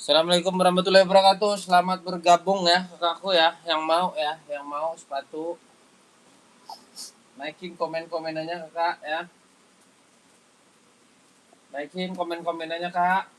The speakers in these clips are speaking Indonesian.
Assalamualaikum warahmatullahi wabarakatuh. Selamat bergabung ya kakakku ya, yang mau sepatu. Naikin komen-komenannya kakak ya. Naikin komen-komenannya kak.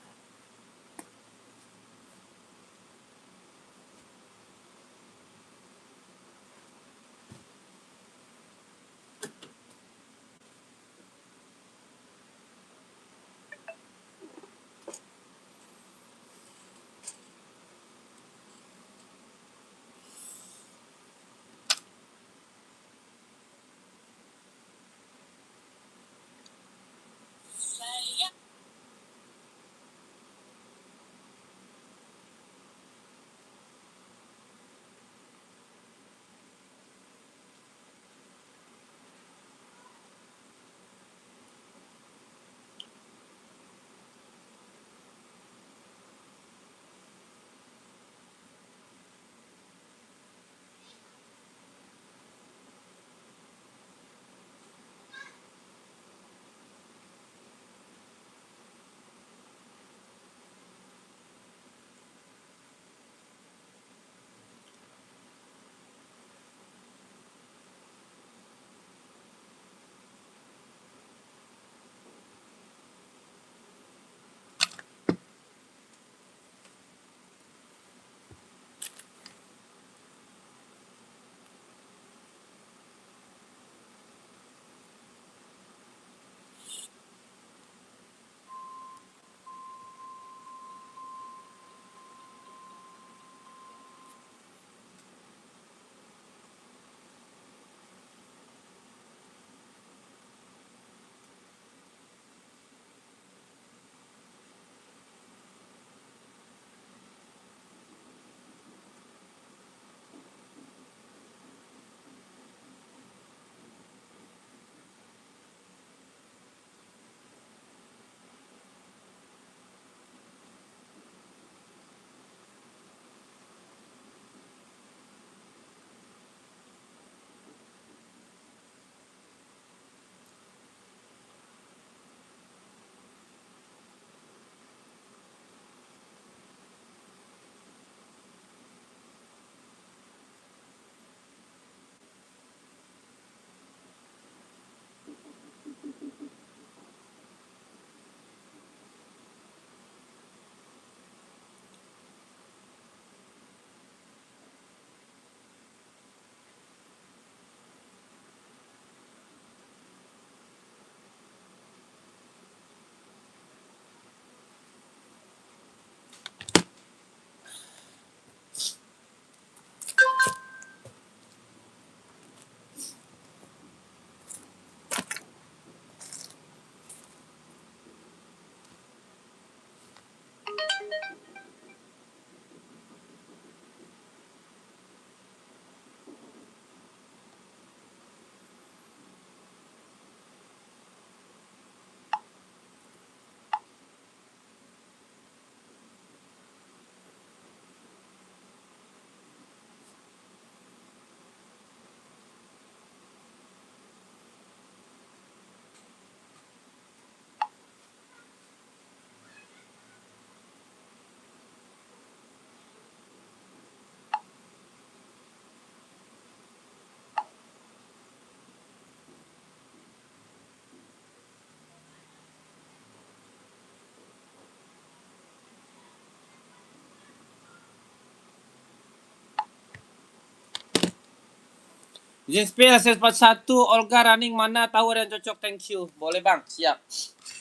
JSP SS41 Olga running mana tahu ada yang cocok, thank you. Boleh bang, siap.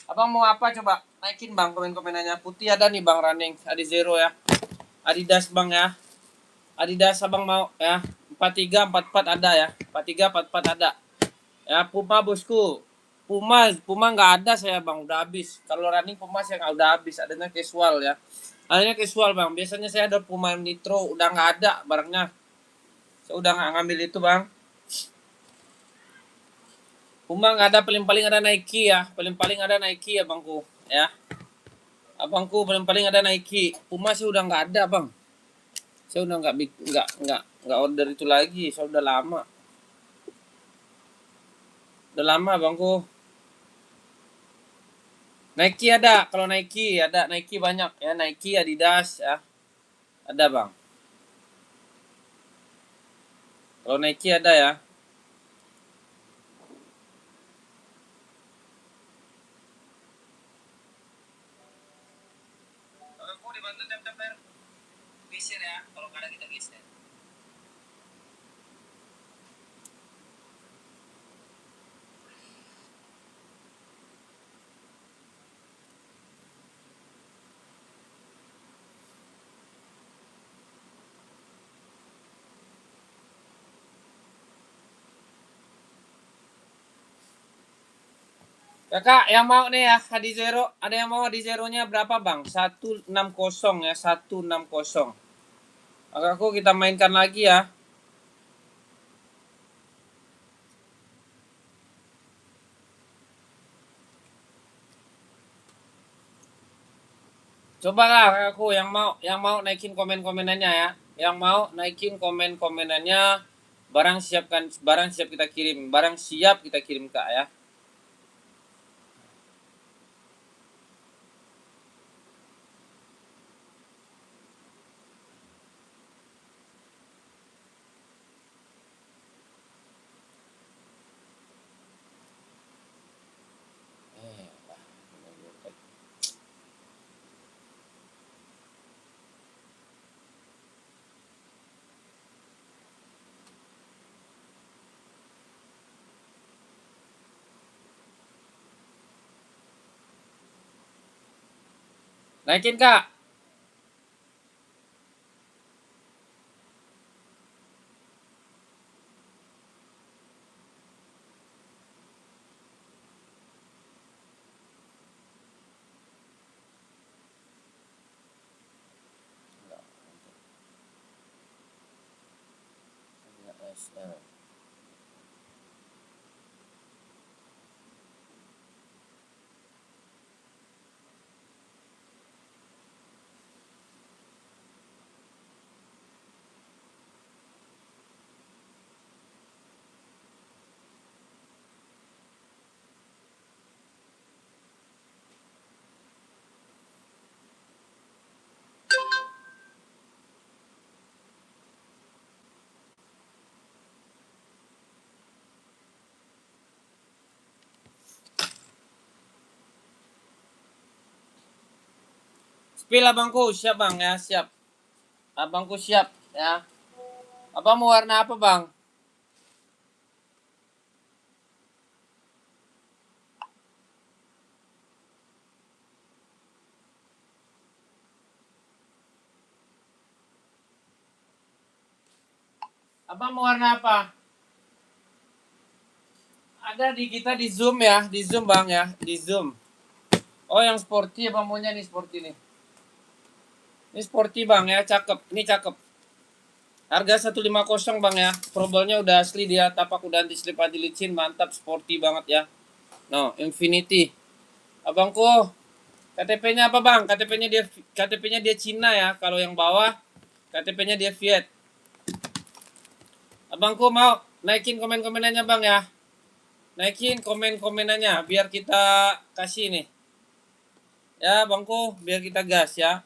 Abang mau apa coba? Naikin bang komen-komenannya. Putih ada nih bang running, Adi Zero ya. Adidas bang ya. Adidas abang mau ya. 43 44 ada ya. 43 44 ada. Ya Puma bosku. Puma nggak ada saya bang, udah habis. Kalau running Puma saya nggak udah habis, adanya casual ya. Adanya casual bang. Biasanya saya ada Puma Nitro, udah nggak ada barangnya. Saya udah nggak ngambil itu bang. Puma nggak ada, paling-paling ada Nike ya. Paling-paling ada Nike ya bangku ya. Abangku paling-paling ada Nike. Puma sih udah nggak ada bang. Saya udah nggak order itu lagi. Saya udah lama. Udah lama bangku. Nike ada, kalau Nike ada, Nike banyak ya, Nike, Adidas ya. Ada, Bang. Kalau Nike ada ya. Aku dibantu tap-tap geser ya, kalau kadang kita geser. Kakak yang mau nih ya, Hadi Zero. Ada yang mau Hadi Zero-nya berapa, Bang? 160 ya, 160. Kakakku kita mainkan lagi ya. Coba lah kakakku yang mau naikin komen-komenannya ya. Yang mau naikin komen-komenannya, barang siap kita kirim. Barang siap kita kirim, Kak ya. Naikin, Kak. Spill abangku, siap bang ya, siap. Abangku siap ya. Abang mau warna apa, Bang? Abang mau warna apa? Ada di kita di Zoom ya, di Zoom Bang ya, di Zoom. Oh yang sporty abang maunya nih, sporty nih. Ini sporty Bang ya, cakep. Ini cakep. Harga 150 Bang ya. Probolnya udah asli, dia tapak udah anti slip anti licin, mantap, sporty banget ya. No, Infinity. Abangku, KTP-nya apa Bang? KTP-nya dia Cina ya. Kalau yang bawah KTP-nya dia Viet. Abangku mau naikin komen-komenannya Bang ya. Naikin komen-komenannya biar kita kasih nih. Ya Bangku, biar kita gas ya.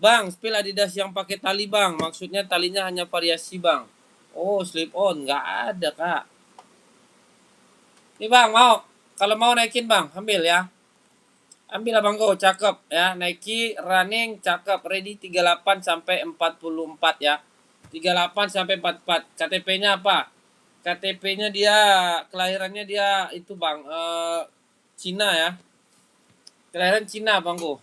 Bang, spill Adidas yang pakai tali Bang. Maksudnya talinya hanya variasi Bang. Oh, slip on. Nggak ada Kak. Nih Bang, mau. Kalau mau naikin Bang, ambil ya. Ambil lah Bangku, cakep ya. Nike running cakep. Ready 38 sampai 44 ya. 38 sampai 44. KTP-nya apa? KTP-nya dia, kelahirannya dia itu Bang, Cina ya. Kelahiran Cina Bangku.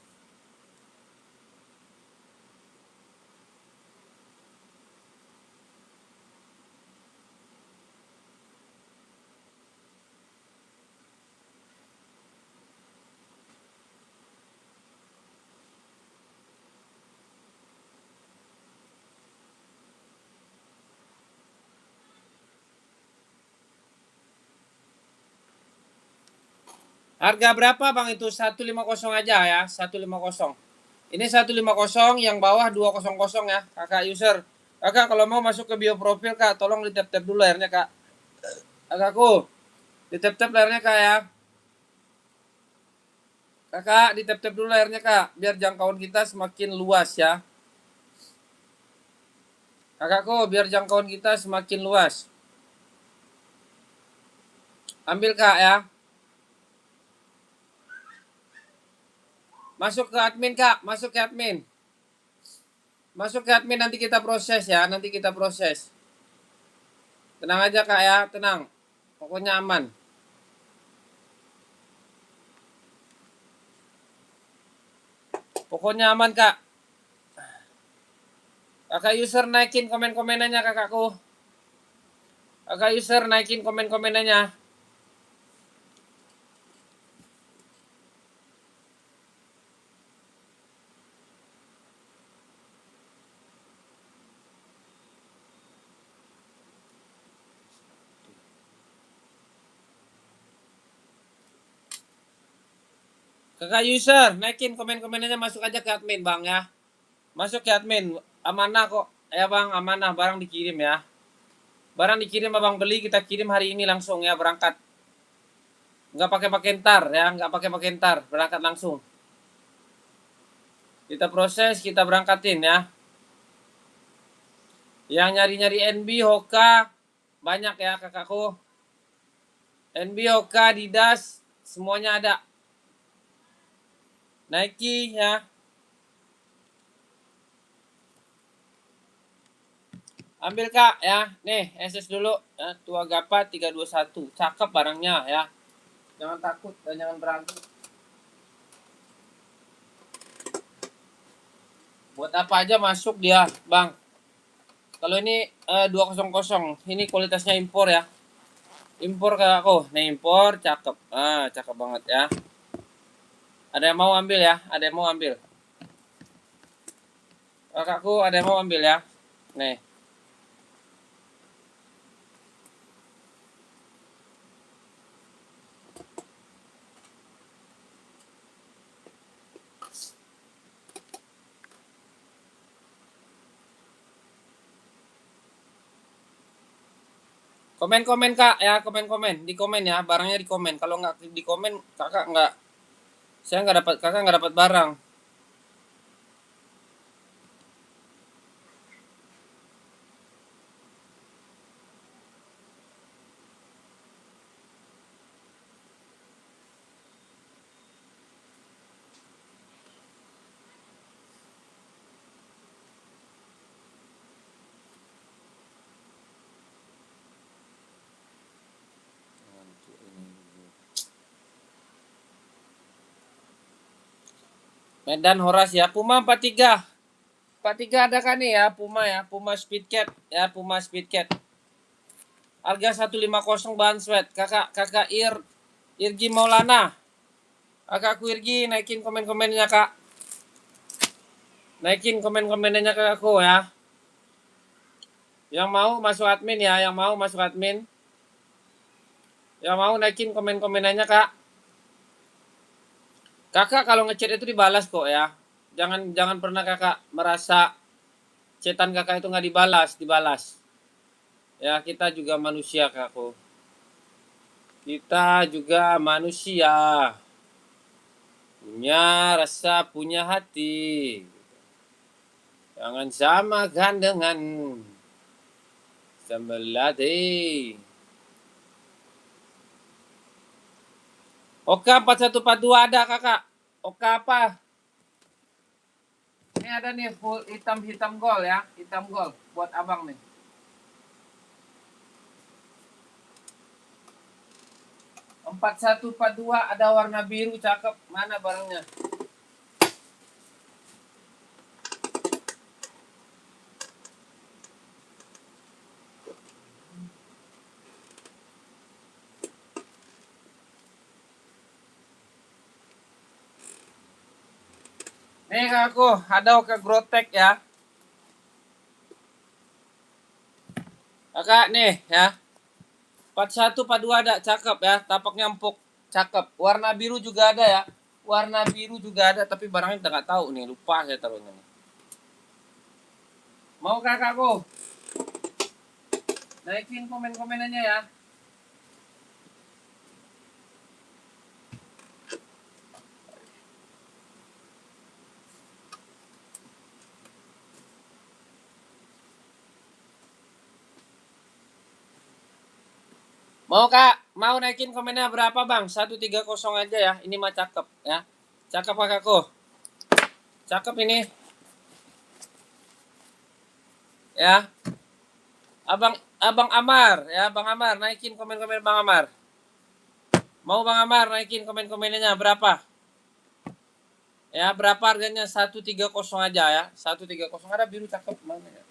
Harga berapa Bang itu? 150 aja ya, 150. Ini 150, yang bawah 200 ya, Kakak user. Kakak kalau mau masuk ke bio profil Kak, tolong di tap-tap dulu layarnya Kak. Kakakku, di tap-tap layarnya Kak ya. Kakak, di tap-tap dulu layarnya kak, biar jangkauan kita semakin luas ya. Kakakku, biar jangkauan kita semakin luas. Ambil kak ya. Masuk ke admin kak, masuk ke admin. Masuk ke admin, nanti kita proses ya, nanti kita proses. Tenang aja kak ya, tenang. Pokoknya aman. Pokoknya aman kak. Kakak user naikin komen-komenannya kakakku. Kakak user naikin komen-komenannya. Kakak user naikin komen-komenannya, masuk aja ke admin bang ya. Masuk ke admin, amanah kok. Ya bang, amanah, barang dikirim ya. Barang dikirim abang beli, kita kirim hari ini langsung ya, berangkat. Nggak pakai ntar ya, nggak pakai ntar, berangkat langsung. Kita proses, kita berangkatin ya. Yang nyari-nyari NB, Hoka, banyak ya kakakku. NB, Hoka, Adidas, semuanya ada. Nike ya. Ambil kak ya. Nih, SS dulu ya. Tua Gapa 321. Cakep barangnya ya. Jangan takut dan jangan beragu. Buat apa aja masuk dia, Bang. Kalau ini 200, ini kualitasnya impor ya. Impor kak aku. Nih impor, cakep. Ah, cakep banget ya. Ada yang mau ambil ya? Ada yang mau ambil? Kakakku ada yang mau ambil ya? Nih. Komen-komen kak ya, komen-komen. Di komen ya, barangnya di komen. Kalau nggak di komen, kakak nggak, saya nggak dapat, kakak nggak dapat barang. Medan Horas ya, Puma 43. 43 ada kan nih ya, Puma ya, Puma Speedcat ya, Puma Speedcat. Harga 150 bahan sweat. Kakak Irgi Maulana. Kakakku Irgi, naikin komen-komennya kak. Naikin komen-komennya kakakku ya. Yang mau masuk admin ya, yang mau masuk admin. Yang mau naikin komen-komennya kak. Kakak kalau ngechat itu dibalas kok ya. Jangan pernah kakak merasa chatan kakak itu nggak dibalas. Ya kita juga manusia kakakku. Kita juga manusia. Punya rasa, punya hati. Jangan samakan dengan sembelati. Oka 4142 ada kakak. Oka apa? Ini ada nih full hitam gold ya. Hitam gold buat abang nih. 4142 ada warna biru cakep. Mana barangnya? Nih kakakku, ada Oka Grotek ya. Kakak nih ya. 4142 ada, cakep ya. Tapaknya empuk, cakep. Warna biru juga ada ya. Warna biru juga ada, tapi barangnya udah nggak tahu nih, lupa saya taruhnya nih. Mau kakakku? Naikin komen-komenannya ya. Mau Kak, mau naikin komennya berapa Bang? 130 aja ya. Ini mah cakep ya. Cakep kakakku. Cakep ini. Ya. Abang Amar ya, Bang Amar naikin komen-komen Bang Amar. Mau Bang Amar naikin komen-komennya berapa? Ya, berapa harganya? 130 aja ya. 130 ada biru cakep mana ya?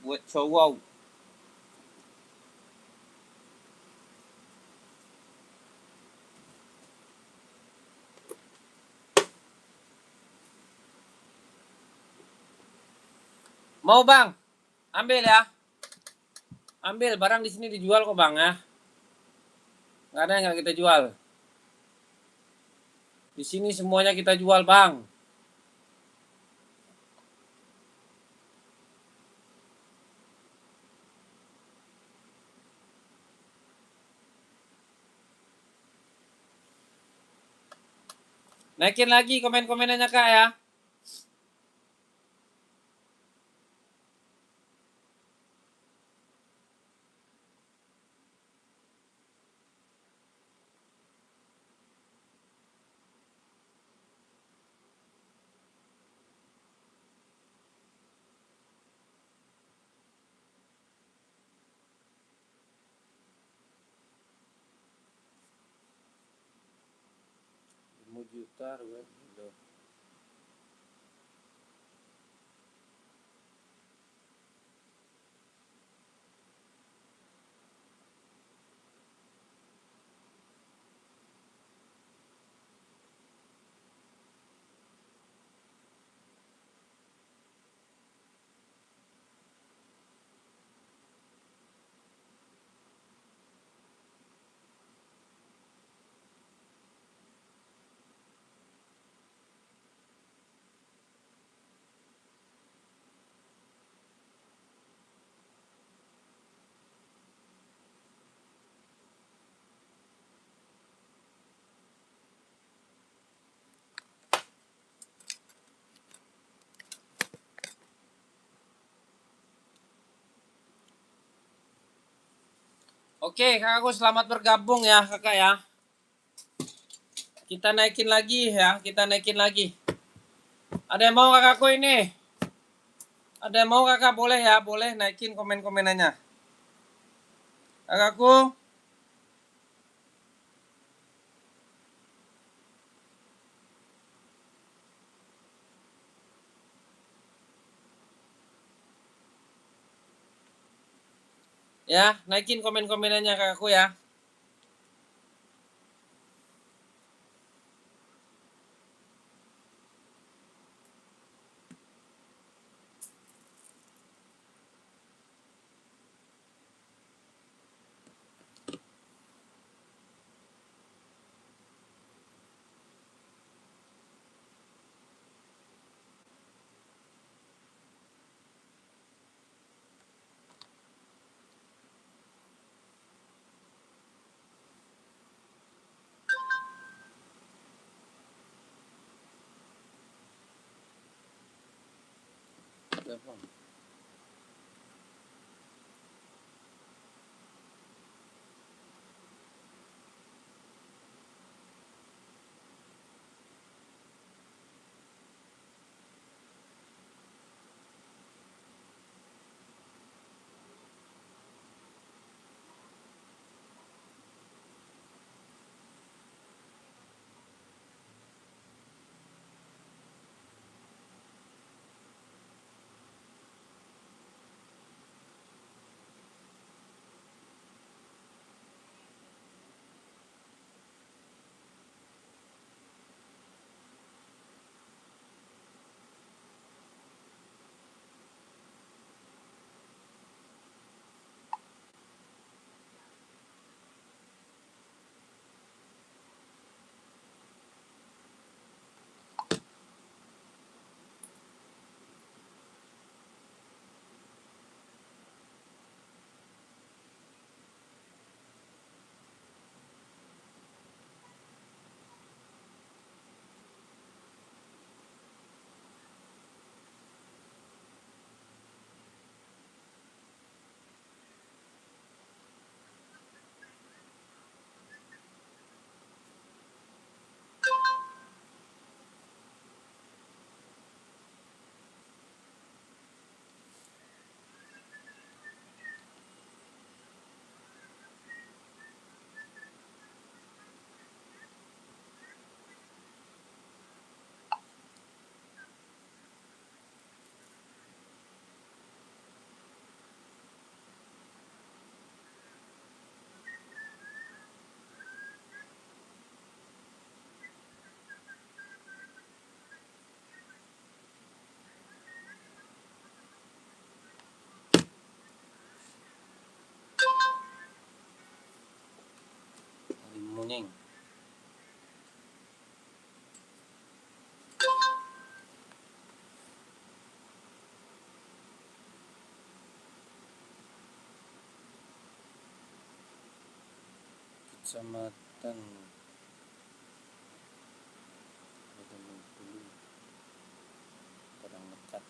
Buat cowok. Mau Bang? Ambil ya. Ambil barang di sini dijual kok Bang ya. Nggak ada yang nggak kita jual. Di sini semuanya kita jual Bang. Naikin lagi komen-komennya Kak ya. Juta gitu. Oke, kakakku selamat bergabung ya kakak ya. Kita naikin lagi ya, kita naikin lagi. Ada yang mau kakakku ini? Ada yang mau kakak boleh ya, boleh naikin komen-komenannya. Kakakku, ya naikin komen-komenannya kakakku ya. munying. Kecamatan Padang Dekat.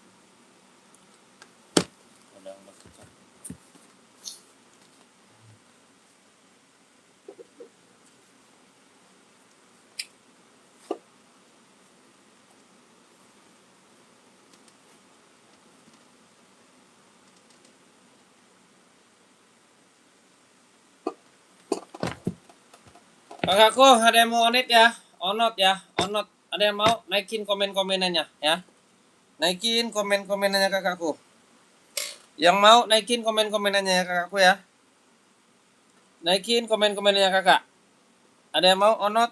Kakakku, ada yang mau onit ya? Onot ya, onot. Ada yang mau naikin komen-komenannya ya? Naikin komen-komenannya kakakku. Yang mau naikin komen-komenannya ya kakakku ya? Naikin komen-komenannya kakak. Ada yang mau onot?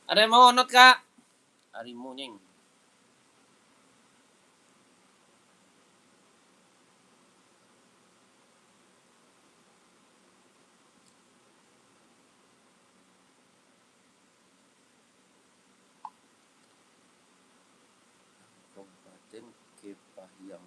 Ada yang mau onot kak? Ari munying. Kabupaten Kepahyang.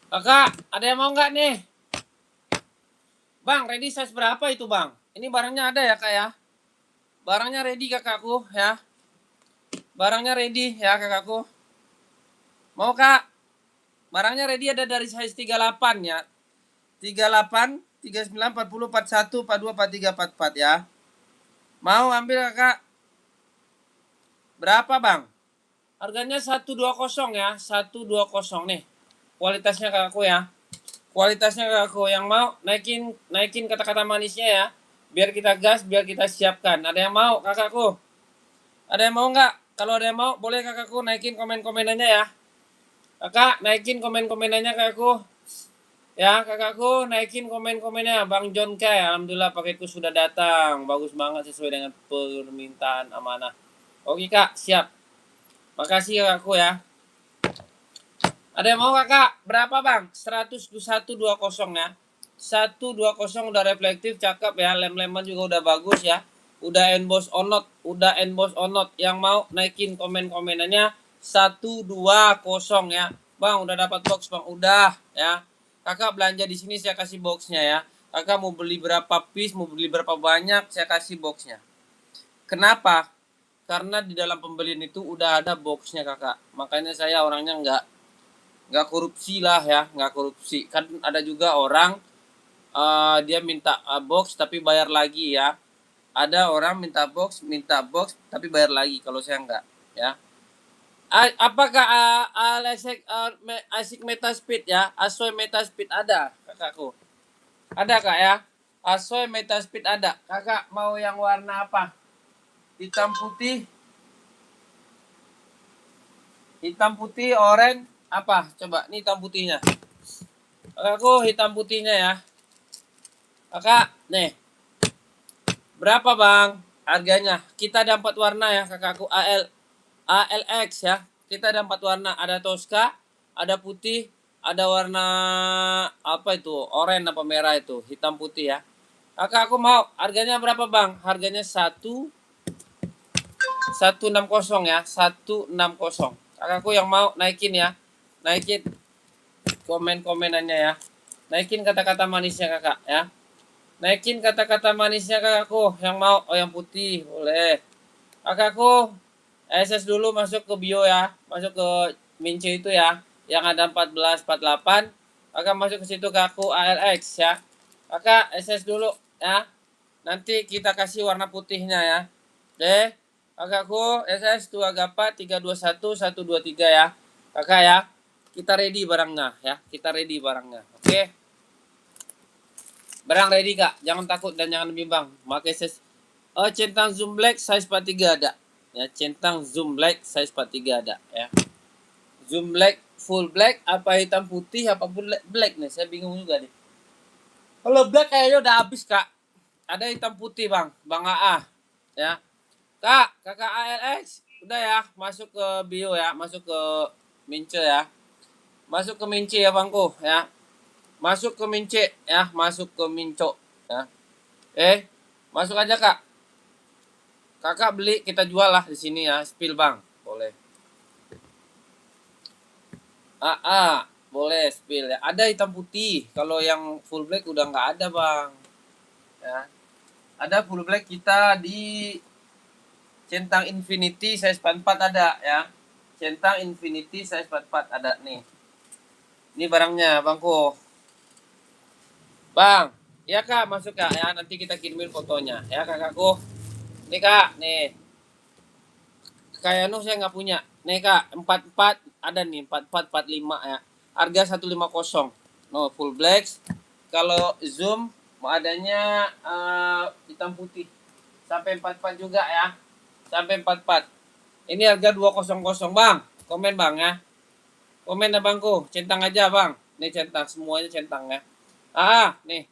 Kakak, ada yang mau nggak nih? Bang, ready size berapa itu bang? Ini barangnya ada ya kak ya? Barangnya ready kakakku ya? Barangnya ready ya kakakku? Mau kak? Barangnya ready ada dari size 38 ya. 38, 39, 40, 41, 42, 43, 44 ya. Mau ambil kakak? Berapa bang? Harganya 120 ya. 120 nih. Kualitasnya kakakku ya. Kualitasnya kakakku. Yang mau naikin kata-kata manisnya ya. Biar kita gas, biar kita siapkan. Ada yang mau kakakku? Ada yang mau nggak? Kalau ada yang mau, boleh kakakku naikin komen-komenannya ya. Kakak, naikin komen-komenannya kakakku. Ya, kakakku naikin komen-komennya. Bang John Kai, alhamdulillah paketku sudah datang. Bagus banget sesuai dengan permintaan amanah. Oke kak, siap. Makasih kakakku ya. Ada yang mau kakak? Berapa bang? 120 ya. 120 udah reflektif, cakep ya. Lem-leman juga udah bagus ya. Udah emboss onot, Yang mau naikin komen-komenannya 120 ya. Bang, udah dapat box bang, udah ya. Kakak belanja di sini saya kasih boxnya ya. Kakak mau beli berapa piece, mau beli berapa banyak, saya kasih boxnya. Kenapa? Karena di dalam pembelian itu udah ada boxnya kakak. Makanya saya orangnya nggak korupsi lah ya, nggak korupsi. Kan ada juga orang dia minta box tapi bayar lagi ya. Ada orang minta box tapi bayar lagi. Kalau saya nggak ya. Apakah Asik Metaspeed ya? Asoy Metaspeed ada kakakku? Ada kak ya? Asoy Metaspeed ada. Kakak mau yang warna apa? Hitam putih, oranye, apa? Coba, ini hitam putihnya. Kakakku hitam putihnya ya. Kakak, nih. Berapa bang harganya? Kita ada 4 warna ya kakakku. ALX ya. Kita ada 4 warna. Ada Tosca, ada putih, ada warna apa itu? Oranye apa merah itu? Hitam putih ya. Kakak aku mau. Harganya berapa bang? Harganya 160 ya. 160. Kakakku yang mau naikin ya. Naikin komen-komenannya ya. Naikin kata-kata manisnya kakak ya. Naikin kata-kata manisnya kakakku. Yang mau, oh yang putih boleh. Kakakku SS dulu masuk ke bio ya. Masuk ke Mince itu ya. Yang ada 1448. Kakak masuk ke situ kakakku ALX ya. Kakak SS dulu ya. Nanti kita kasih warna putihnya ya. Oke. Kakakku SS Tua Gapa 321 123 ya. Kakak ya. Kita ready barangnya ya. Kita ready barangnya. Oke. Barang ready kak. Jangan takut dan jangan bimbang. Pakai SS. Centang Zoom Black size 43 ada. Ya, centang Zoom Black size 43 ada ya. Zoom Black full black apa hitam putih apa black nih. Saya bingung juga nih. Kalau black kayaknya udah habis kak. Ada hitam putih bang. Bang AA ya. Kakak ALX udah ya, masuk ke bio ya, masuk ke Mince ya. Masuk ke Mince ya bangku ya. Masuk ke Mince ya, masuk ke Minco ya. Masuk aja kak. Kakak beli kita jual lah di sini ya, spill bang. Boleh. Boleh spill ya. Ada hitam putih. Kalau yang full black udah nggak ada bang. Ya. Ada full black kita di Centang Infinity size 44 ada ya. Centang Infinity size 44 ada nih. Ini barangnya bangku. Bang, ya kak masuk kak ya. Nanti kita kirimin fotonya ya kakakku. Nih kak, nih. Kayak saya nggak punya. Nih kak, 44 ada nih 4445 ya. Harga 150. No full black. Kalau zoom mau adanya hitam putih. Sampai 44 juga ya. Sampai 44. Ini harga 200 bang. Komen bang ya. Komen ya bangku. Centang aja bang. Nih centang. Semuanya centang ya. Nih.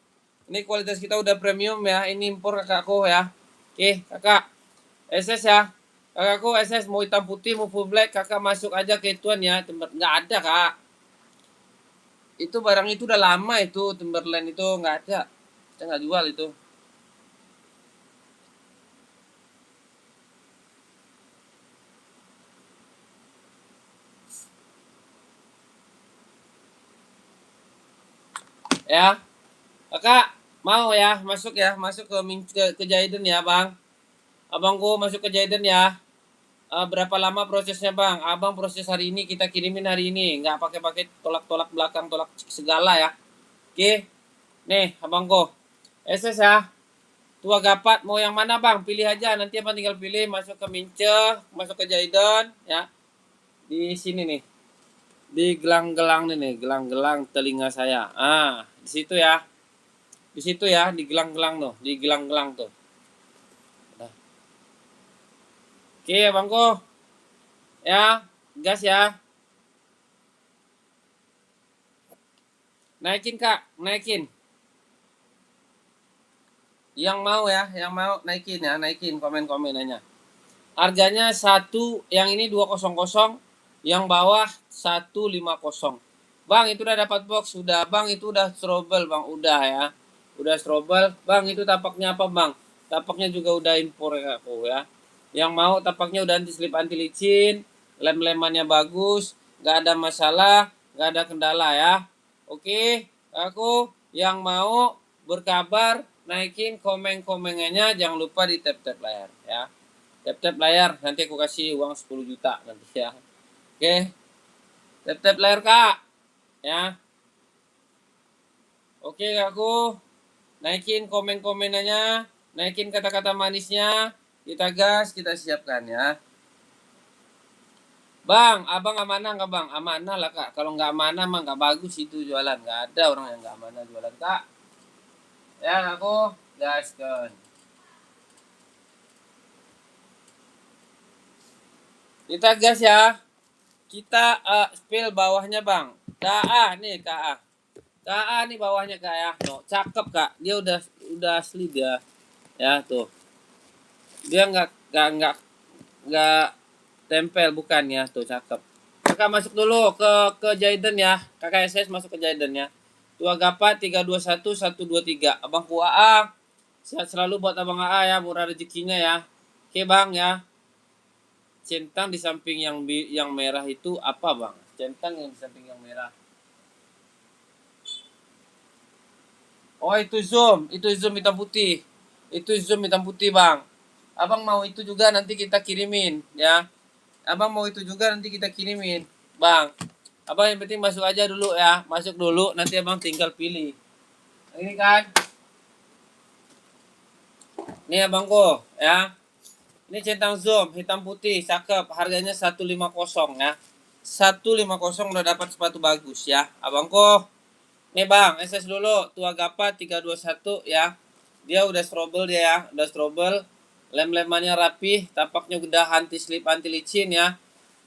Ini kualitas kita udah premium ya. Ini impor kakakku ya. Oke kakak. SS ya. Kakakku SS mau hitam putih mau full black. Kakak masuk aja ke ituan ya. Nggak ada kak. Itu barang itu udah lama itu. Timberland itu nggak ada. Kita nggak jual itu. Ya. Kakak mau ya masuk ke Jaiden ya bang. Abangku masuk ke Jaiden ya. Berapa lama prosesnya bang? Abang proses hari ini kita kirimin hari ini. Nggak pakai tolak-tolak belakang tolak segala ya. Oke. Nih abangku. SS ya. Tua Gapat mau yang mana bang? Pilih aja. Nanti abang tinggal pilih masuk ke Mince, masuk ke Jaiden ya. Di sini nih. Di gelang-gelang nih, gelang-gelang telinga saya. Di situ ya. Di situ ya, di gelang-gelang tuh, di gelang-gelang tuh. Nah. Oke, bangku. Ya, gas ya. Naikin kak, naikin. Yang mau ya, yang mau naikin ya, naikin komen-komenannya. Harganya yang ini 200, yang bawah 150. Bang, itu udah dapat box, sudah bang, itu udah trouble bang, udah ya. Udah trouble, bang itu tapaknya apa bang? Tapaknya juga udah impor ya aku ya. Yang mau tapaknya udah anti slip anti licin, lem-lemannya bagus, nggak ada masalah, nggak ada kendala ya. Oke, aku yang mau berkabar, naikin komen-komennya, jangan lupa di tap-tap layar ya. Tap-tap layar, nanti aku kasih uang 10 juta nanti ya. Oke. Tap-tap layar Kak. Ya. Oke Kakku. Naikin komen-komennya, naikin kata-kata manisnya. Kita gas, kita siapkan ya. Bang, abang amanah nggak bang? Amanah lah Kak. Kalau nggak amanah mah nggak bagus itu jualan. Nggak ada orang yang nggak amanah jualan Kak. Ya Kakku, gaskan. Kita gas ya. Kita spill bawahnya bang. KA nih KA. KA nih bawahnya Kak ya. No, cakep Kak. Dia udah asli dia. Ya tuh. Dia nggak tempel bukan ya, tuh cakep. Kakak masuk dulu ke Jaiden ya. Kakak SS masuk ke Jaiden ya. Tua Gapa 321 123. Abangku AA. Sehat selalu buat Abang AA ya, murah rezekinya ya. Oke Bang ya. Centang di samping yang merah itu apa Bang? Centang yang di samping yang merah. Oh itu zoom hitam putih. Itu zoom hitam putih Bang. Abang mau itu juga nanti kita kirimin ya. Abang mau itu juga nanti kita kirimin Bang. Abang yang penting masuk aja dulu ya. Masuk dulu nanti abang tinggal pilih. Ini kan. Ini abangku ya. Ini centang zoom hitam putih cakep. Harganya 150 ya. 150 udah dapat sepatu bagus ya. Abangku. Nih Bang, SS dulu. Tua Gapa 321 ya. Dia udah strobel dia ya. Udah strobel. Lem-lemannya rapih. Tapaknya udah anti slip anti licin ya.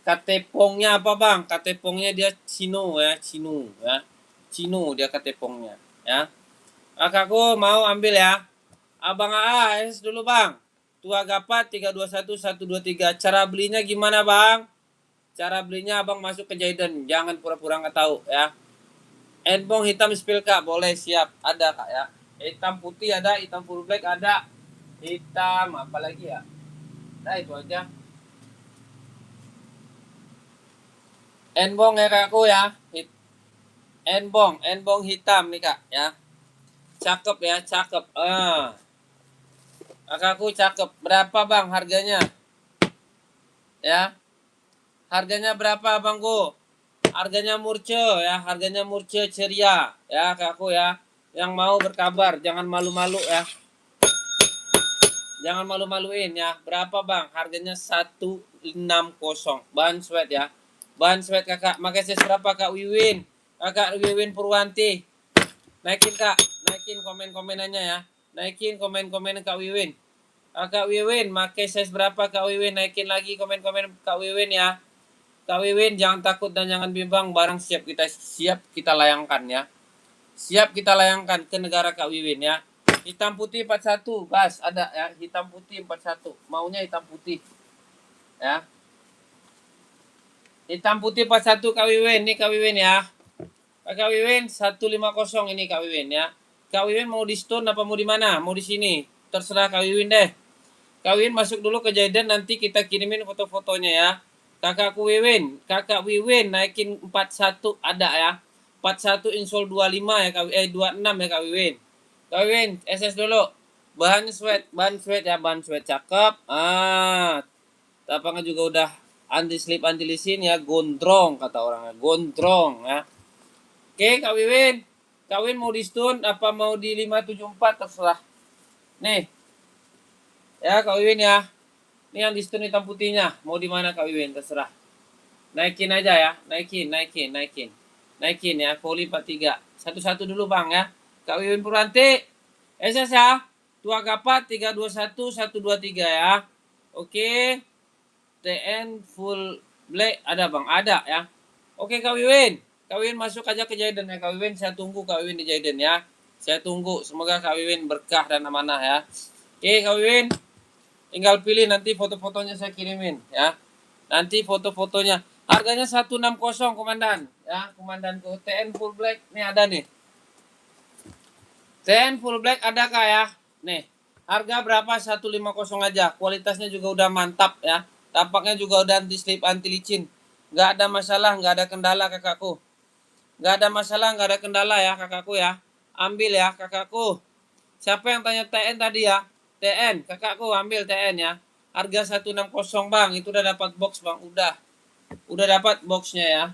Katepongnya apa Bang? Katepongnya dia Cino ya. Cino ya. Cino dia katepongnya ya. Kakakku mau ambil ya. Abang AA SS dulu Bang. Tua Gapa 321 123. Cara belinya gimana Bang? Cara belinya abang masuk ke Jaiden. Jangan pura-pura nggak tahu ya. Endbong hitam spill Kak. Boleh siap. Ada Kak ya. Hitam putih ada. Hitam full black ada. Hitam apa lagi ya? Nah itu aja. Endbong ya kakakku ya. Endbong hitam nih Kak ya. Cakep ya, cakep. Kakakku cakep. Berapa Bang harganya? Ya. Harganya berapa Bangku? Harganya murce ya, harganya murce ceria ya kakakku ya. Yang mau berkabar jangan malu-malu ya. Jangan malu-maluin ya. Berapa Bang? Harganya 160. Bahan sweat ya. Bahan sweat Kakak. Makasih berapa Kak Wiwin? Kakak Wiwin Purwanti. Naikin Kak. Naikin komen-komenannya ya. Naikin komen-komen Kak Wiwin. Kak Wiwin, pakai size berapa Kak Wiwin? Naikin lagi komen-komen Kak Wiwin ya. Kak Wiwin jangan takut dan jangan bimbang, barang siap kita layangkan ya. Siap kita layangkan ke negara Kak Wiwin ya. Hitam putih 41, gas ada ya. Hitam putih 41. Maunya hitam putih. Ya. Hitam putih 41 Kak Wiwin, ini Kak Wiwin ya. Kak Wiwin 150 ini Kak Wiwin ya. Kak Wiwin mau di stone apa mau di mana? Mau di sini. Terserah Kak Wiwin deh. Kak Wiwin masuk dulu ke Jaiden, nanti kita kirimin foto-fotonya ya. Kakak Wiwin naikin 41 ada ya. 41 insol 25 ya Kak 26 ya Kak Wiwin. Kak Wiwin SS dulu. Bahan sweat ya, bahan sweat cakep. Tapangnya juga udah anti slip anti licin ya, gondrong kata orangnya, gondrong ya. Oke Kak Wiwin. Kak Wiwin mau di stone apa mau di 574 terserah. Nih. Ya Kak Wiwin ya. Ini yang di stone hitam putihnya. Mau di mana Kak Wiwin? Terserah. Naikin aja ya. Naikin ya. Poli 43. Satu-satu dulu Bang ya. Kak Wiwin Purwanti. SS ya. Tua Gapa 321 123 ya. Oke. TN full black ada Bang? Ada ya. Oke Kak Wiwin. Kak Wiwin masuk aja ke Jaiden ya Kak Wiwin. Saya tunggu Kak Wiwin di Jaiden ya. Saya tunggu. Semoga Kak Wiwin berkah dan amanah ya. Oke Kak Wiwin. Tinggal pilih nanti foto-fotonya saya kirimin ya. Nanti foto-fotonya. Harganya 160 komandan ya. Komandanku TN full black nih ada nih. TN full black ada Kak ya. Nih. Harga berapa? 150 aja. Kualitasnya juga udah mantap ya. Tampaknya juga udah anti slip anti licin. Nggak ada masalah, nggak ada kendala kakakku. Nggak ada masalah, nggak ada kendala ya kakakku ya. Ambil ya kakakku. Siapa yang tanya TN tadi ya? TN, kakakku ambil TN ya. Harga 160 bang, itu udah dapat box bang, udah dapat boxnya ya.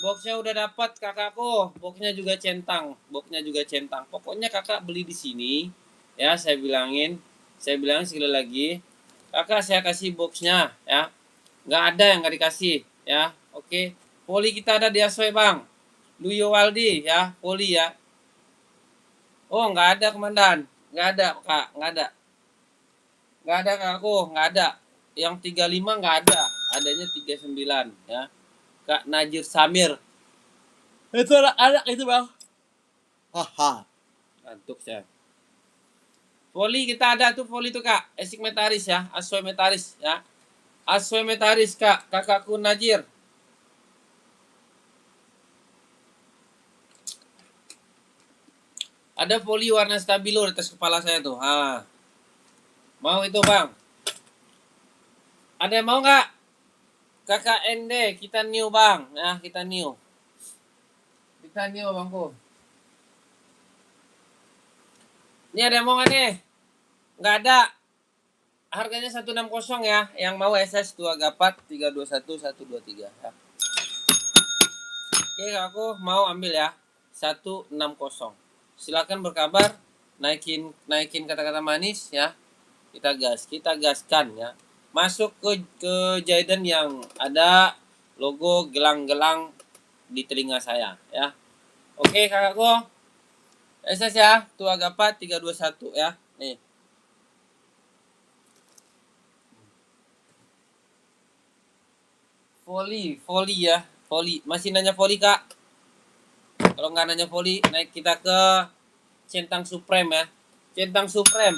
Boxnya udah dapat kakakku, boxnya juga centang, Pokoknya kakak beli di sini, ya saya bilangin sekali lagi, kakak saya kasih boxnya ya, nggak ada yang nggak dikasih ya, oke. Poli kita ada di Asoy bang, Luyo Waldi ya, poli ya. Oh nggak ada komandan, nggak ada kak, nggak ada kakakku, nggak ada. Yang 35 nggak ada, adanya 39 ya. Kak Najir Samir. Itu anak itu bang. Haha. Ngantuk saya. Voli kita ada tuh voli tuh kak. Esik Metaris ya. Asoy Metaris ya. Asoy Metaris kak. Kakakku Najir. Ada voli warna stabilo di atas kepala saya tuh. Ah. Mau itu bang? Ada yang mau nggak? Kakak ND kita new bang. Nah kita new. Kita new bangku. Ini ada yang mau nggak nih? Nggak ada. Harganya 160 ya. Yang mau SS 2 Gapat 321 123 ya. Oke, aku mau ambil ya. 160. Silakan berkabar, naikin kata-kata manis ya. Kita gaskan ya. Masuk ke Jaiden yang ada logo gelang-gelang di telinga saya ya. Oke, kakakku. SS ya, Tua Gapat 321 ya. Nih. Voli ya. Voli. Masih nanya voli, Kak? Kalau nggak nanya voli, naik kita ke Centang Supreme ya. Centang Supreme.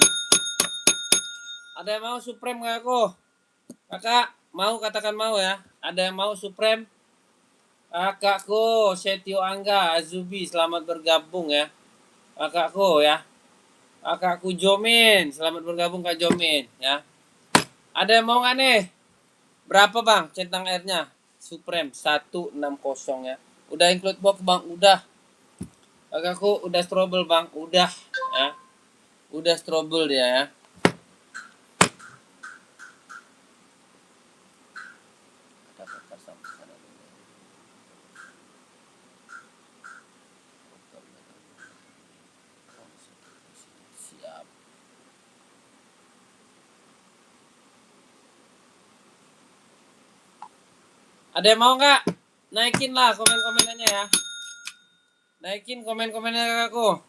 Ada yang mau Supreme nggak aku? Kakak, mau katakan mau ya. Ada yang mau Supreme? Kakakku, Setio Angga, Azubi, selamat bergabung ya. Kakakku ya. Kakakku Jomin, selamat bergabung Kak Jomin ya. Ada yang mau nggak nih? Berapa bang centang airnya? Supreme 160 ya. Udah include box bang, udah. Kakakku udah strobel bang, udah ya. Udah strobel dia ya. Siap. Ada yang mau nggak? Naikin lah komen-komenannya ya. Naikin komen-komennya kakakku.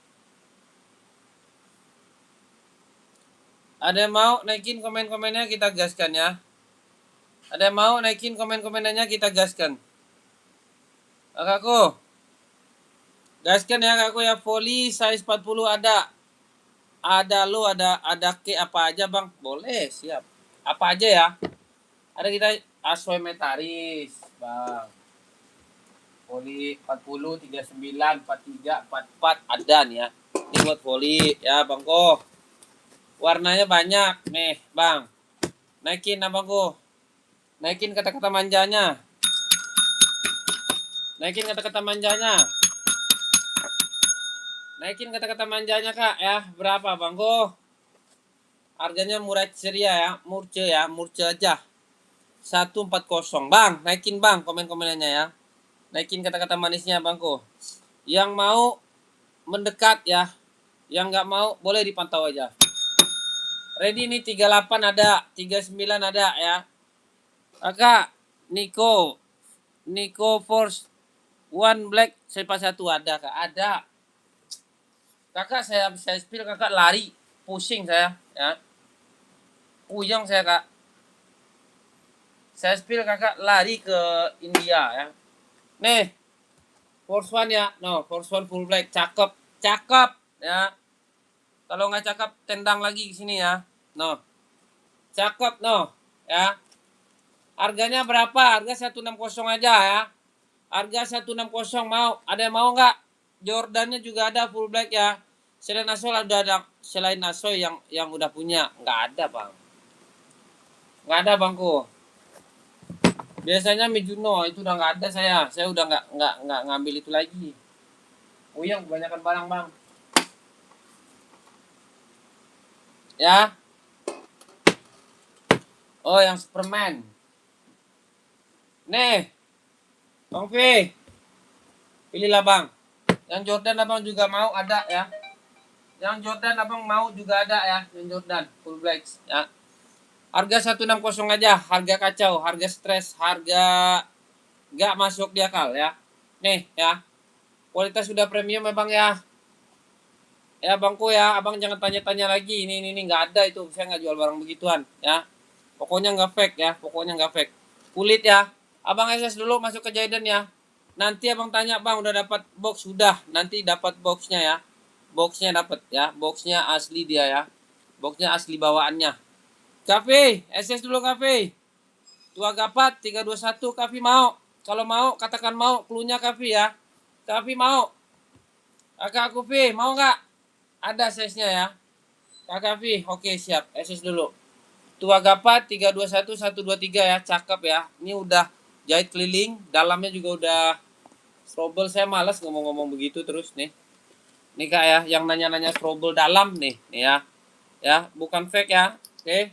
Ada yang mau naikin komen-komennya, kita gaskan ya. Ada yang mau naikin komen-komenannya, kita gaskan. Kakakku. Gaskan ya kakakku ya. Volley size 40 ada. Ada lo, ada ke apa aja bang? Boleh, siap. Apa aja ya? Ada kita Asoy Metaris, bang. Volley 40, 39, 43, 44 ada nih ya. Ini buat volley ya bangko. Warnanya banyak nih bang. Naikin abangku. Naikin kata-kata manjanya. Naikin kata-kata manjanya. Naikin kata-kata manjanya kak ya. Berapa bangku? Harganya murah ceria ya. Murce aja. 140 bang. Naikin bang komen-komenannya ya. Naikin kata-kata manisnya bangku. Yang mau mendekat ya. Yang nggak mau boleh dipantau aja. Ready nih 38 ada, 39 ada ya. Kakak, Nico Force One Black sepa 1 ada kak, ada. Kakak saya spill kakak lari, pusing saya ya. Puyeng saya kak. Saya spill kakak lari ke India ya. Nih, Force One ya, no Force One full black, cakep ya. Kalau nggak cakep tendang lagi ke sini ya, no. Cakep no ya. Harganya berapa? Harga 160 aja ya. Harga 160 mau. Ada yang mau nggak? Jordannya juga ada full black ya. Selain Asoy udah ada, selain Asoy yang udah punya, nggak ada bang. Nggak ada bangku. Biasanya Mizuno itu udah nggak ada saya. Saya udah nggak ngambil itu lagi. Uyang kebanyakan barang bang. Ya. Oh, yang Superman. Nih, Bang V. Pilihlah Bang. Yang Jordan Abang juga mau ada ya. Yang Jordan Abang mau juga ada ya. Yang Jordan full black ya. Harga 160 aja. Harga kacau, harga stres, harga nggak masuk di akal ya. Nih ya. Kualitas sudah premium Abang ya. Ya Bangku ya, Abang jangan tanya-tanya lagi. Ini nggak ada itu. Saya nggak jual barang begituan ya. Pokoknya nggak fake ya. Pokoknya nggak fake. Kulit ya. Abang SS dulu masuk ke Jayden ya. Nanti Abang tanya, Bang udah dapat box? Sudah. Nanti dapat boxnya ya. Boxnya dapat ya. Boxnya asli dia ya. Boxnya asli bawaannya. Kafe, SS dulu Kafe. Tua Gapat 321 Kafe mau. Kalau mau katakan mau, klunya Kafe ya. Kafe mau. Kakak Kufi mau nggak? Ada size-nya ya. Kakak V, oke siap. SS dulu. Tua Gapat 321 123 ya, cakep ya. Ini udah jahit keliling, dalamnya juga udah strobel. Saya malas ngomong-ngomong begitu terus nih. Nih Kak ya, yang nanya-nanya strobel dalam nih ya. Ya, bukan fake ya. Oke.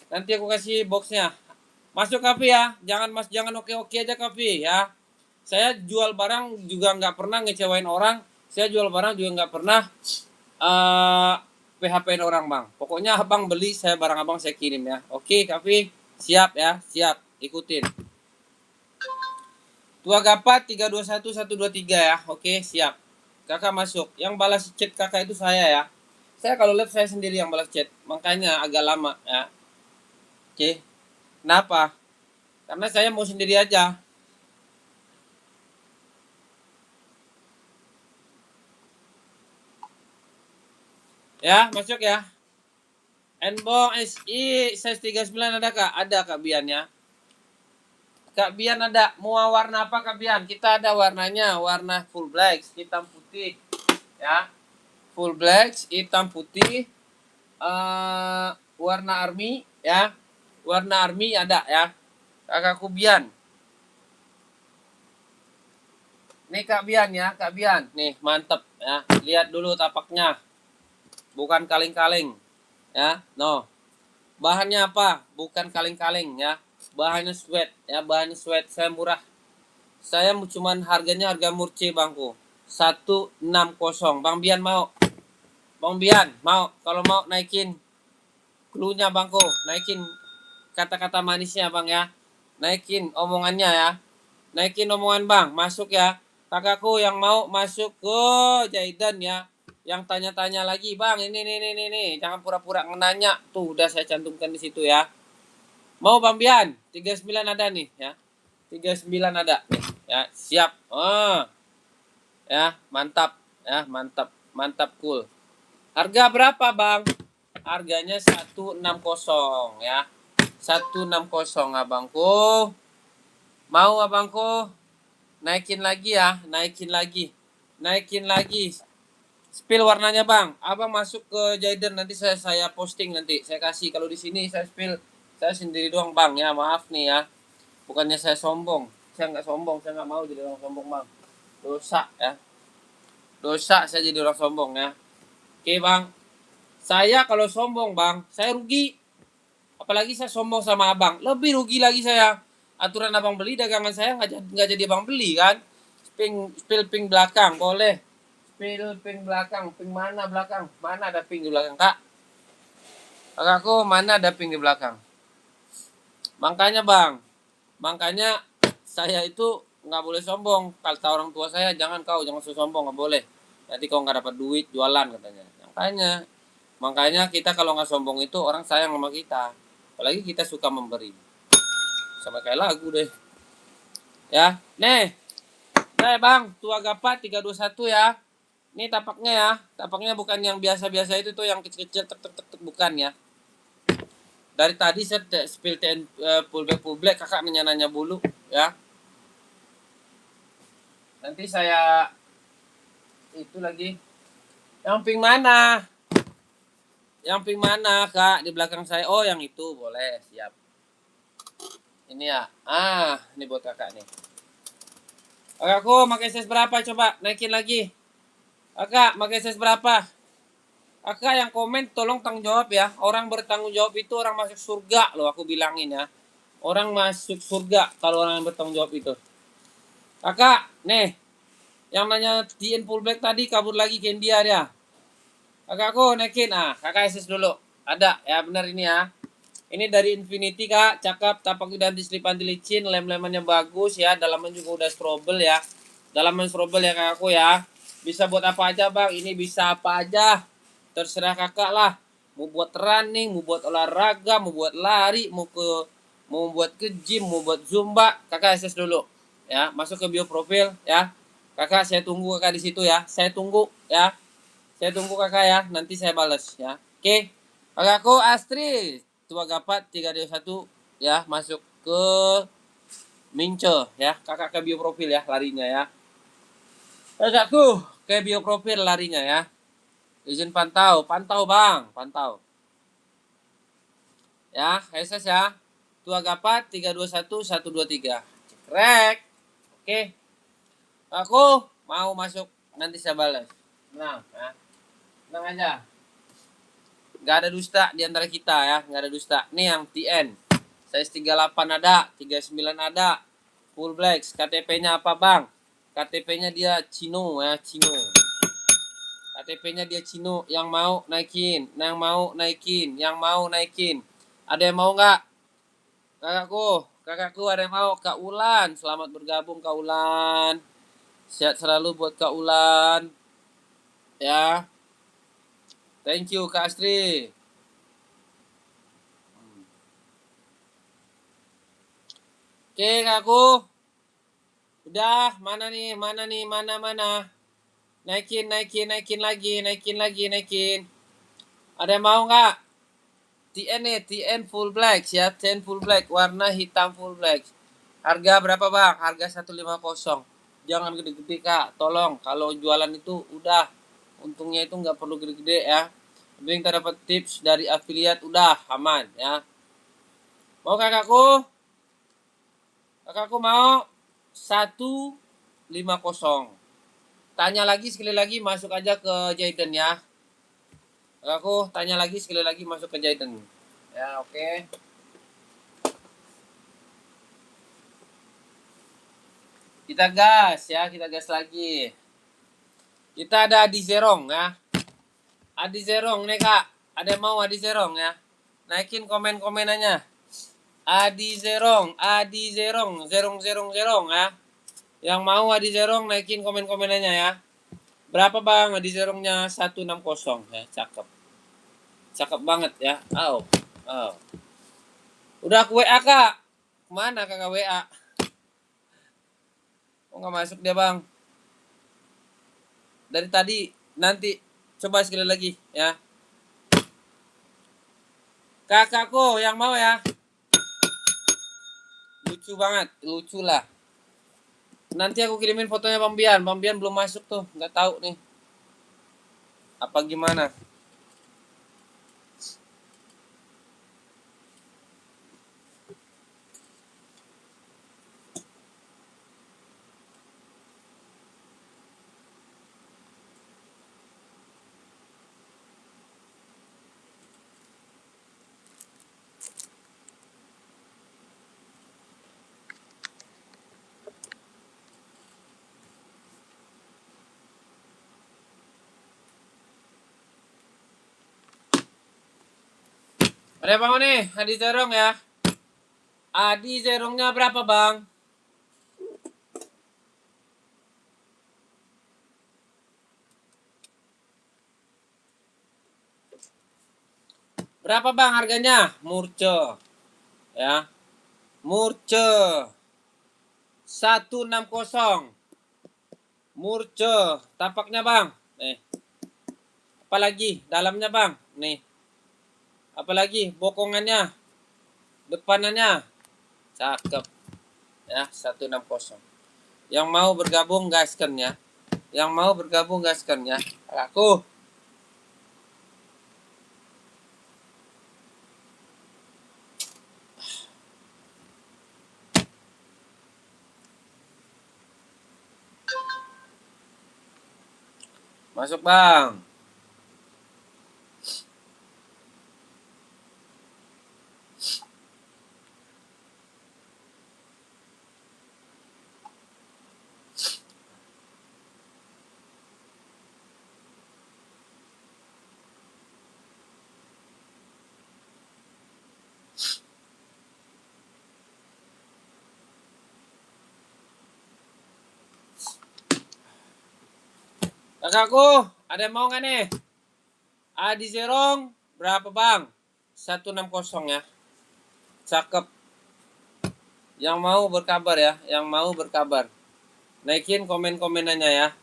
Nanti aku kasih boxnya. Masuk Kavi ya. Jangan oke-oke aja Kavi ya. Saya jual barang juga nggak pernah ngecewain orang. Saya jual barang juga nggak pernah PHP-in orang Bang. Pokoknya Abang beli, saya barang Abang saya kirim ya. Oke Kavi, siap ya, siap. Ikutin. Tua Gapat 321 123 ya. Oke, siap. Kakak masuk. Yang balas chat kakak itu saya ya. Saya kalau live saya sendiri yang balas chat. Makanya agak lama ya. Oke. Kenapa? Karena saya mau sendiri aja. Ya, masuk ya. Enbong SI size 39 ada Kak? Ada Kak Bian ya. Kak Bian ada. Mau warna apa Kak Bian? Kita ada warnanya, warna full black, hitam putih. Ya. Full black, hitam putih. Warna army ya. Warna army ada ya. Kakakku Bian. Nih Kak Bian ya, Kak Bian. Nih, mantep ya. Lihat dulu tapaknya. Bukan kaleng-kaleng. Ya, no. Bahannya apa? Bukan kaleng-kaleng ya. Bahannya sweat ya, bahannya sweat. Saya murah. Saya cuman harganya harga murci Bangku. 160. Bang Bian mau? Bang Bian mau? Kalau mau naikin cluenya Bangku, naikin kata-kata manisnya Bang ya. Naikin omongannya ya. Naikin omongan Bang, masuk ya. Kakakku yang mau masuk ke Jayden ya. Yang tanya-tanya lagi, Bang, ini. Jangan pura-pura nanya. Tuh, udah saya cantumkan di situ ya. Mau Bang Bian? 39 ada nih ya. 39 ada nih ya. Siap. Ya, mantap ya, mantap. Mantap cool. Harga berapa, Bang? Harganya 160 ya. 160 abangku. Mau abangku? Naikin lagi ya, naikin lagi. Naikin lagi. Spill warnanya, Bang. Abang masuk ke Jayden nanti saya posting nanti. Saya kasih kalau di sini saya spill saya sendiri doang, Bang ya. Maaf nih ya. Bukannya saya sombong. Saya nggak sombong, saya nggak mau jadi orang sombong, Bang. Dosa ya. Dosa saya jadi orang sombong ya. Oke, Bang. Saya kalau sombong, Bang, saya rugi. Apalagi saya sombong sama Abang. Lebih rugi lagi saya. Aturan Abang beli, dagangan saya nggak jadi Abang beli kan. Spill pink belakang, boleh. Spill pink belakang. Pink mana belakang? Mana ada pink di belakang, Kak? Kakakku, mana ada pink di belakang? Makanya, Bang. Makanya saya itu nggak boleh sombong. Kata orang tua saya, jangan sombong, nggak boleh. Nanti kau nggak dapat duit, jualan katanya. Makanya kita kalau nggak sombong itu orang sayang sama kita. Apalagi kita suka memberi. Sama kayak lagu deh. Ya, nih. Bang, Tua Gapat 321 ya. Ini tapaknya ya. Tapaknya bukan yang biasa-biasa itu tuh yang kecil-kecil tek bukan ya. Dari tadi saya spill full black kakak nanya-nanya bulu ya. Nanti saya itu lagi. Yang pink mana? Yang pink mana, Kak? Di belakang saya. Oh, yang itu boleh, siap. Ini ya. Ini buat kakak nih. Kakakku pakai size berapa coba? Naikin lagi. Kakak, pakai size berapa? Kakak yang komen tolong tanggung jawab ya. Orang bertanggung jawab itu orang masuk surga loh, aku bilangin ya. Orang masuk surga kalau orang yang bertanggung jawab itu. Kakak, nih, yang nanya TN fullback tadi kabur lagi ke India dia. Kakakku naikin, kakak SS dulu. Ada, ya benar ini ya. Ini dari Infinity kak, cakep, tapak ganti slip anti licin, lem-lemannya bagus ya, dalamnya juga udah strobel ya. Dalaman strobel ya kakakku ya. Bisa buat apa aja bang, ini bisa apa aja. Terserah kakak lah. Mau buat running, mau buat olahraga, mau buat lari, mau buat ke gym, mau buat zumba, kakak SS dulu. Ya, masuk ke bio profil ya. Kakak saya tunggu kakak di situ ya. Saya tunggu ya. Saya tunggu kakak ya, nanti saya balas ya. Oke. Kakakku Astri, tua gapat 321 ya, masuk ke Mince ya. Kakak ke bio profil ya larinya ya. Kakakku ke bio profil larinya ya. Izin pantau, pantau Bang, pantau. Ya, SS ya. Tua gapat 321 123. Cekrek. Oke. Aku mau masuk, nanti saya balas. Nah, ya. Tenang aja. Nggak ada dusta di antara kita ya, nggak ada dusta. Nih yang TN. Size 38 ada, 39 ada. Full black. KTP-nya apa, Bang? KTP-nya dia Cino ya, Cino. KTP-nya dia Cino. Yang mau naikin, yang mau naikin, yang mau naikin. Ada yang mau nggak? Kakakku ada yang mau? Kak Ulan, selamat bergabung Kak Ulan. Sehat selalu buat Kak Ulan. Ya. Thank you Kak Astri. Oke, kakakku. Udah, mana nih? Mana nih? Mana? Naikin, naikin lagi, naikin. Ada yang mau nggak? TN nih, TN full black, siap TN full black, warna hitam full black. Harga berapa bang? Harga 150. Jangan gede-gede kak, tolong. Kalau jualan itu udah, untungnya itu nggak perlu gede-gede ya. Penting kita dapat tips dari afiliat, udah aman ya. Mau kakakku? Kakakku mau 150. Tanya lagi sekali lagi, masuk aja ke Jaden ya. Aku tanya lagi sekali lagi, masuk ke Jaden. Ya, oke. Kita gas ya, kita gas lagi. Kita ada Adi Zerong ya. Adi Zerong nih kak. Ada yang mau Adi Zerong ya? Naikin komen-komenannya. Adi Zerong, Zerong ya. Yang mau Adi Zerong naikin komen-komenannya ya. Berapa bang Adi Zerongnya? 160 ya, cakep. Cakep banget ya. Oh. Udah aku WA kak. Mana kakak WA? Oh nggak masuk dia bang. Dari tadi, nanti coba sekali lagi ya. Kakakku yang mau ya. Lucu banget, lucu lah. Nanti aku kirimin fotonya Bang Bian. Bang Bian belum masuk tuh, nggak tahu nih. Apa gimana? Ada bang nih, Adi Zerong ya. Adi Zerongnya berapa bang? Berapa bang harganya? Murce. Ya. Murce. 160. Murce. Tapaknya bang. Nih. Apalagi dalamnya bang. Nih. Apalagi bokongannya. Depanannya. Cakep. Ya, 160. Yang mau bergabung gaskan ya. Yang mau bergabung gaskan ya. Aku. Masuk bang. Kakakku, ada yang mau nggak nih? Adi Zerong, berapa bang? 160 ya. Cakep. Yang mau berkabar ya, yang mau berkabar. Naikin komen-komenannya ya.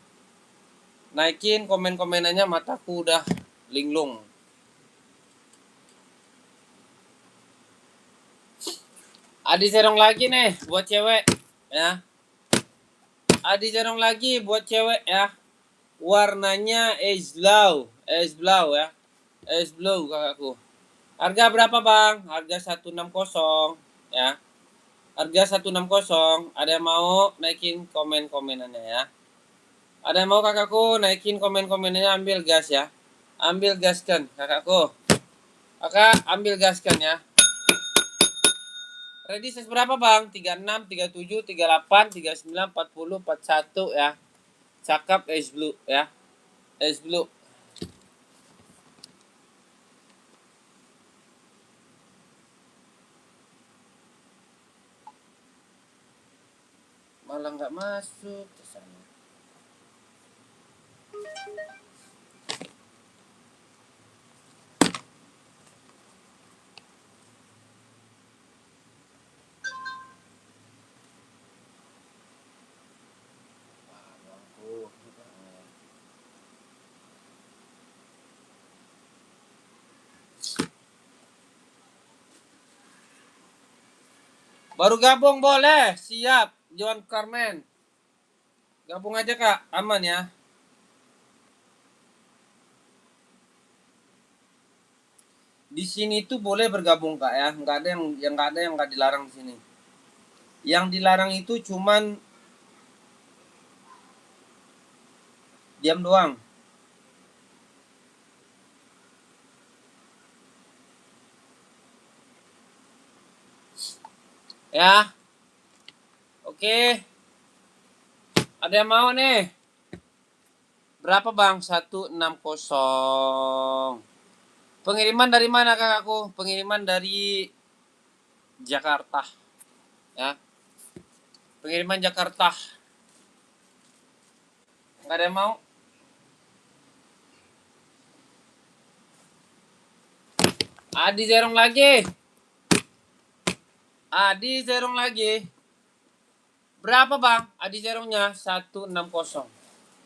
Naikin komen-komenannya, mataku udah linglung. Adi Zerong lagi nih buat cewek ya. Adi Zerong lagi buat cewek ya. Warnanya es blau ya. Es blue kakakku. Harga berapa bang? Harga 160 ya. Harga 160. Ada yang mau naikin komen-komenannya ya. Ada yang mau kakakku naikin komen-komenannya, ambil gas ya. Ambil gaskan kakakku. Kakak ambil gaskan ya. Ready size berapa bang? 36, 37, 38, 39, 40, 41 ya. Cakep es blue ya. Es blue. Malah nggak masuk ke sana. Baru gabung boleh, siap. John Carmen. Gabung aja kak, aman ya. Di sini tuh boleh bergabung kak ya, nggak ada yang nggak dilarang di sini. Yang dilarang itu cuman diam doang. Ya, oke. Ada yang mau nih? Berapa bang? 160. Pengiriman dari mana kakakku? Pengiriman dari Jakarta. Ya, pengiriman Jakarta. Nggak ada yang mau? Adi Zerong lagi. Adi Zerong lagi. Berapa bang? Adi Zerongnya 160.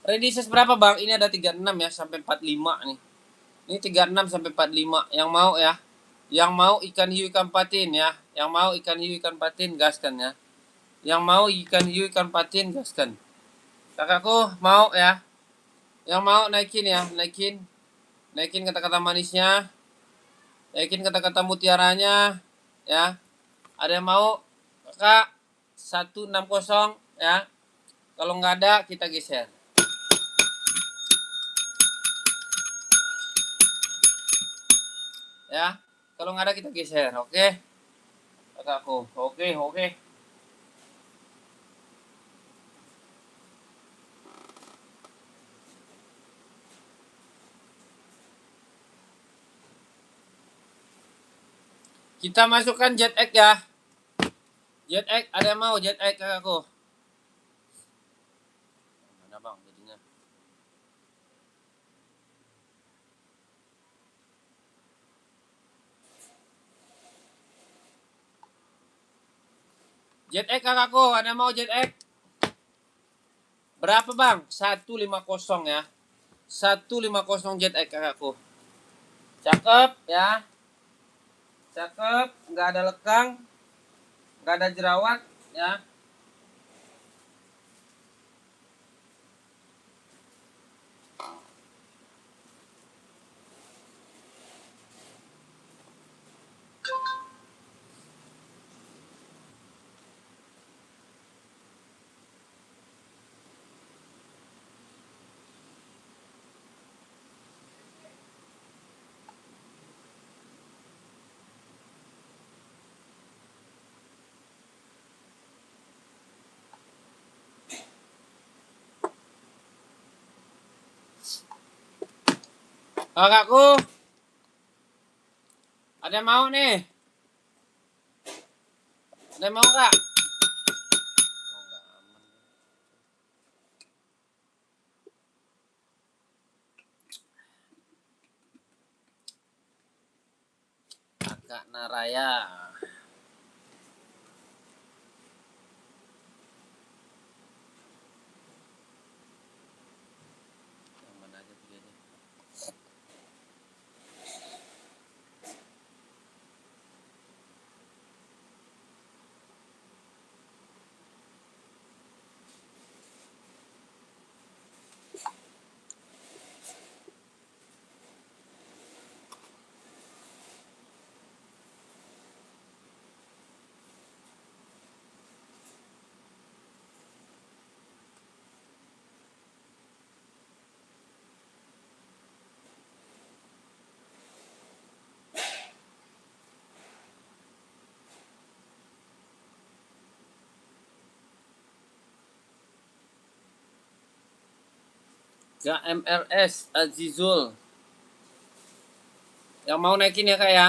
Ready size berapa bang? Ini ada 36 ya sampai 45 nih. Ini 36 sampai 45. Yang mau ya? Yang mau ikan hiu ikan patin ya. Yang mau ikan hiu ikan patin gaskan ya. Yang mau ikan hiu ikan patin gaskan. Kakakku mau ya? Yang mau naikin ya, naikin. Naikin kata-kata manisnya. Naikin kata-kata mutiaranya ya. Ada yang mau? Kakak 160 ya. Kalau nggak ada kita geser. Ya. Kalau nggak ada kita geser, oke? Kakakku, oke. Kita masukkan jet egg ya. Jet egg, ada yang mau jet egg kakakku? Mana bang jadinya? Jet egg kakakku, ada yang mau jet egg? Berapa bang? 150 ya. 150 jet egg kakakku. Cakep ya. Cakep, nggak ada lekang, nggak ada jerawat ya. Kakakku, ada yang mau nih? Ada yang mau kak? Naraya. Yang mana aja videonya? KMRS Azizul. Yang mau naikin ya kak ya?